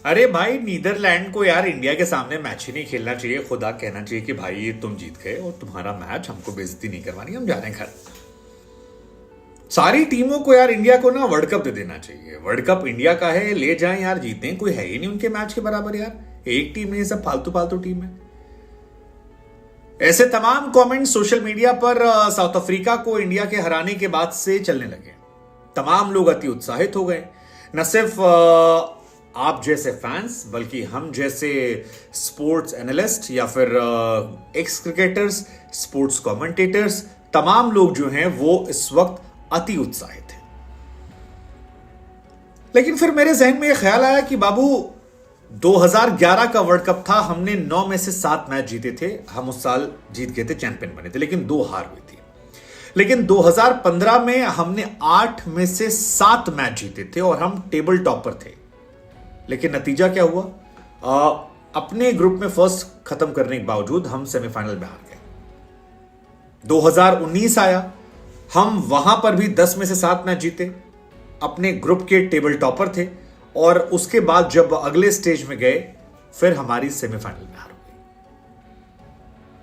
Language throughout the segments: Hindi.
अरे भाई, नीदरलैंड को यार इंडिया के सामने मैच ही नहीं खेलना चाहिए। खुदा कहना चाहिए कि भाई ये तुम जीत गए और तुम्हारा मैच, हमको बेइज्जती नहीं करवानी, हम जा रहे हैं घर। सारी टीमों को यार इंडिया को ना वर्ल्ड कप दे देना चाहिए। वर्ल्ड कप इंडिया का है, ले जाएं यार, जीतें। कोई है ही नहीं उनके मैच के बराबर यार। एक टीम नहीं, सब फालतू फालतू टीम है। ऐसे तमाम कमेंट सोशल मीडिया पर साउथ अफ्रीका को इंडिया के हराने के बाद से चलने लगे। तमाम लोग अति उत्साहित हो गए। न सिर्फ आप जैसे फैंस, बल्कि हम जैसे स्पोर्ट्स एनालिस्ट या फिर एक्स क्रिकेटर्स, स्पोर्ट्स कमेंटेटर्स, तमाम लोग जो हैं वो इस वक्त अति उत्साहित हैं। लेकिन फिर मेरे जहन में यह ख्याल आया कि बाबू, 2011 का वर्ल्ड कप था, हमने 9 में से 7 मैच जीते थे। हम उस साल जीत गए थे, चैंपियन बने थे, लेकिन 2 हार हुई थी। लेकिन 2015 में हमने 8 में से 7 मैच जीते थे और हम टेबल टॉपर थे। लेकिन नतीजा क्या हुआ? अपने ग्रुप में फर्स्ट खत्म करने के बावजूद हम सेमीफाइनल में हार गए। 2019 आया, हम वहां पर भी 10 में से 7 मैच जीते, अपने ग्रुप के टेबल टॉपर थे, और उसके बाद जब अगले स्टेज में गए, फिर हमारी सेमीफाइनल में हार हो गई।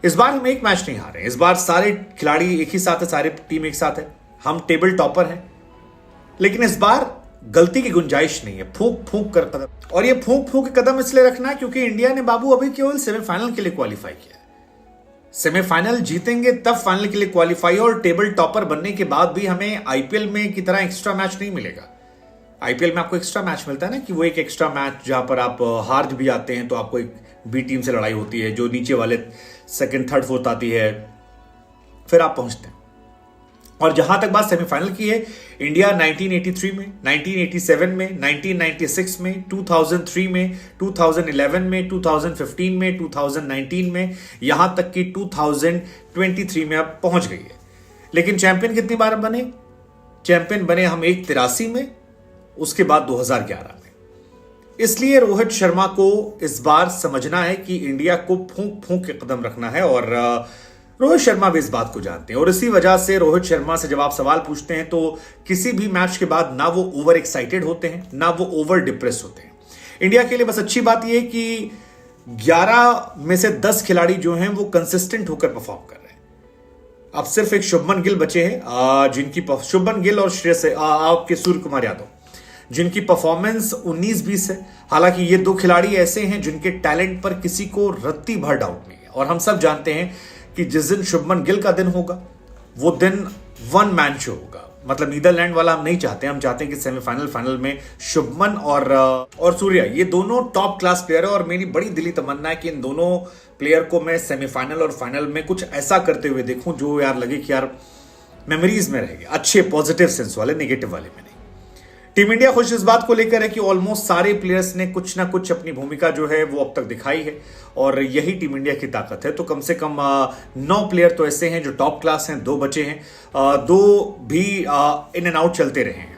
इस बार हम एक मैच नहीं हारे। इस बार सारे खिलाड़ी एक ही साथ है, सारे टीम एक साथ है, हम टेबल टॉपर हैं। लेकिन इस बार गलती की गुंजाइश नहीं है। फूंक फूंक कर कदम, और ये फूंक फूंक के कदम इसलिए रखना है क्योंकि इंडिया ने बाबू अभी केवल सेमीफाइनल के लिए क्वालिफाई किया है। सेमीफाइनल जीतेंगे तब फाइनल के लिए क्वालिफाई, और टेबल टॉपर बनने के बाद भी हमें आईपीएल में की तरह एक्स्ट्रा मैच नहीं मिलेगा। आईपीएल में आपको एक्स्ट्रा मैच मिलता है ना, कि वो एक एक्स्ट्रा मैच जहां पर आप हार भी जाते हैं तो आपको एक बी टीम से लड़ाई होती है, जो नीचे वाले सेकंड थर्ड फोर्थ आती है, फिर आप पहुंचते हैं। और जहां तक बात सेमीफाइनल की है, इंडिया 1983 में, 1987 में, 1996 में, 2003 में, 2011 में, 2015 में, 2019 में, यहां तक कि 2023 में अब पहुंच गई है। लेकिन चैंपियन कितनी बार बने? चैंपियन बने हम 83 में, उसके बाद 2011 में। इसलिए रोहित शर्मा को इस बार समझना है कि इंडिया को फूंक फूंक के कदम रखना है, और रोहित शर्मा भी इस बात को जानते हैं। और इसी वजह से रोहित शर्मा से जब आप सवाल पूछते हैं तो किसी भी मैच के बाद ना वो ओवर एक्साइटेड होते हैं, ना वो ओवर डिप्रेस होते हैं। इंडिया के लिए बस अच्छी बात यह है कि 11 में से 10 खिलाड़ी जो हैं वो कंसिस्टेंट होकर परफॉर्म कर रहे हैं। अब सिर्फ एक शुभमन गिल बचे हैं, जिनकी शुभमन गिल और श्रेयस आपके सूर्य कुमार यादव, जिनकी परफॉर्मेंस 19-20 है। हालांकि ये 2 खिलाड़ी ऐसे हैं जिनके टैलेंट पर किसी को रत्ती भर डाउट नहीं है। और हम सब जानते हैं कि जिस दिन शुभमन गिल का दिन होगा, वो दिन वन मैन शो होगा। मतलब नीदरलैंड वाला हम नहीं चाहते। हम चाहते हैं कि सेमीफाइनल फाइनल में शुभमन और सूर्या, ये दोनों टॉप क्लास प्लेयर है। और मेरी बड़ी दिली तमन्ना है कि इन दोनों प्लेयर को मैं सेमीफाइनल और फाइनल में कुछ ऐसा करते हुए देखूं जो यार लगे कि यार मेमोरीज में रहेगा, अच्छे पॉजिटिव सेंस वाले, नेगेटिव वाले में नहीं। टीम इंडिया खुश इस बात को लेकर है कि ऑलमोस्ट सारे प्लेयर्स ने कुछ ना कुछ अपनी भूमिका जो है वो अब तक दिखाई है, और यही टीम इंडिया की ताकत है। तो कम से कम 9 प्लेयर तो ऐसे हैं जो टॉप क्लास हैं, 2 बचे हैं, 2 भी इन एंड आउट चलते रहे हैं।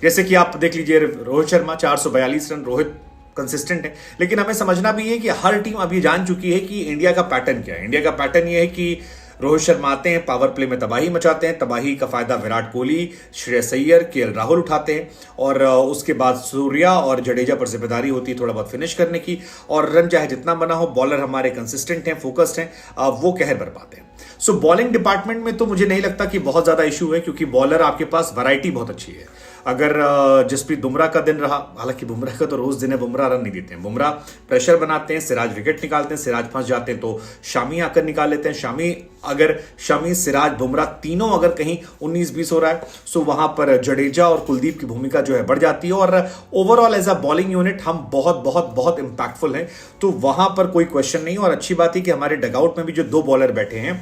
जैसे कि आप देख लीजिए, रोहित शर्मा 442 रन, रोहित कंसिस्टेंट है। लेकिन हमें समझना भी है कि हर टीम अभी जान चुकी है कि इंडिया का पैटर्न क्या है। इंडिया का पैटर्न यह है कि रोहित शर्मा आते हैं, पावर प्ले में तबाही मचाते हैं, तबाही का फायदा विराट कोहली, श्रेयस अय्यर, केएल राहुल उठाते हैं, और उसके बाद सूर्या और जडेजा पर जिम्मेदारी होती है थोड़ा बहुत फिनिश करने की। और रन चाहे जितना बना हो, बॉलर हमारे कंसिस्टेंट हैं, फोकस्ड हैं, वो कहर बरपाते हैं। सो बॉलिंग डिपार्टमेंट में तो मुझे नहीं लगता कि बहुत ज्यादा इशू है, क्योंकि बॉलर आपके पास वैरायटी बहुत अच्छी है। अगर जसप्रीत बुमराह का दिन रहा, हालांकि बुमराह का तो रोज दिन है, बुमराह रन नहीं देते हैं, बुमराह प्रेशर बनाते हैं, सिराज विकेट निकालते हैं, सिराज फंस जाते हैं तो शामी आकर निकाल लेते हैं। शामी सिराज बुमराह तीनों अगर कहीं 19-20 हो रहा है, सो वहां पर जडेजा और कुलदीप की भूमिका जो है बढ़ जाती है। और overall as a bowling unit हम बहुत बहुत बहुत इंपैक्टफुल हैं, तो वहां पर कोई क्वेश्चन नहीं। और अच्छी बात है कि हमारे डगआउट में भी जो 2 बॉलर बैठे हैं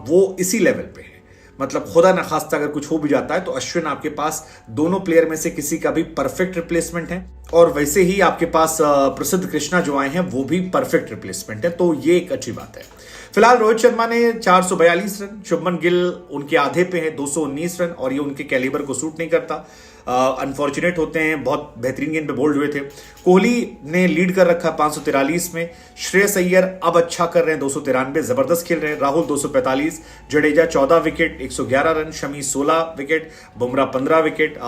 वो इसी लेवल पे है। मतलब खुदा न खास्ता अगर कुछ हो भी जाता है तो अश्विन आपके पास दोनों प्लेयर में से किसी का भी परफेक्ट रिप्लेसमेंट है, और वैसे ही आपके पास प्रसिद्ध कृष्णा जो आए हैं वो भी परफेक्ट रिप्लेसमेंट है। तो ये एक अच्छी बात है। फिलहाल रोहित शर्मा ने 442 रन, शुभमन गिल उनके आधे पे है 219 रन, और ये उनके कैलिबर को सूट नहीं करता। अनफॉर्चुनेट होते हैं, बहुत बेहतरीन गेंद पे बोल्ड हुए थे। कोहली ने लीड कर रखा 543 में, श्रेयस अय्यर अब अच्छा कर रहे हैं 293, जबरदस्त खेल रहे हैं। Rahul 245, Jadeja 14 wicket 111 run, Shami 16 wicket, Bumrah 15 wicket,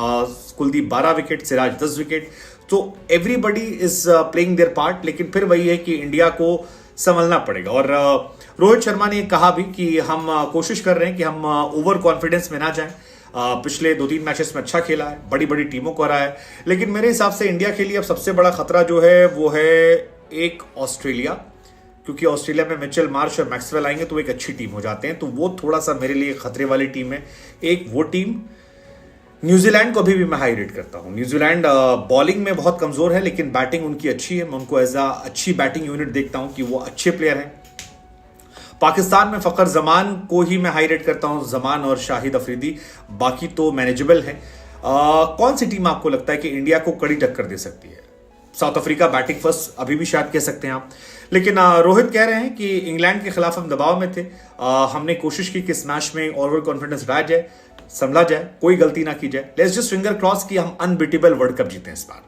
Kuldeep 12 wicket, Siraj 10 wicket. तो everybody is playing their part, लेकिन फिर वही है कि इंडिया को संभलना पड़ेगा। और रोहित शर्मा ने कहा भी कि हम कोशिश कर रहे हैं कि हम ओवर कॉन्फिडेंस में ना जाएं। पिछले 2-3 मैचेस में अच्छा खेला है, बड़ी बड़ी टीमों को हराया है, लेकिन मेरे हिसाब से इंडिया के लिए अब सबसे बड़ा खतरा जो है वो है एक ऑस्ट्रेलिया, क्योंकि ऑस्ट्रेलिया में मिचेल मार्श और मैक्सवेल आएंगे तो एक अच्छी टीम हो जाते हैं, तो वो थोड़ा सा मेरे लिए खतरे वाली टीम है। एक वो टीम, न्यूजीलैंड को अभी भी मैं हाई रेट करता हूं। न्यूजीलैंड बॉलिंग में बहुत कमजोर है, लेकिन बैटिंग उनकी अच्छी है। मैं उनको एज अच्छी बैटिंग यूनिट देखता हूं कि वो अच्छे प्लेयर हैं। पाकिस्तान में फखर जमान को ही मैं हाई रेट करता हूं, जमान और शाहिद अफरीदी, बाकी तो मैनेजेबल है। कौन सी टीम आपको लगता है कि इंडिया को कड़ी टक्कर दे सकती है? साउथ अफ्रीका बैटिंग फर्स्ट अभी भी शायद कह सकते हैं आप, लेकिन रोहित कह रहे हैं कि इंग्लैंड के खिलाफ हम दबाव में थे, हमने कोशिश की कि इस मैच में ओवर कॉन्फिडेंस रहा जाए, संभला जाए, कोई गलती ना की जाए। लेट्स जस्ट फिंगर क्रॉस कि हम अनबीटेबल वर्ल्ड कप जीते इस बार।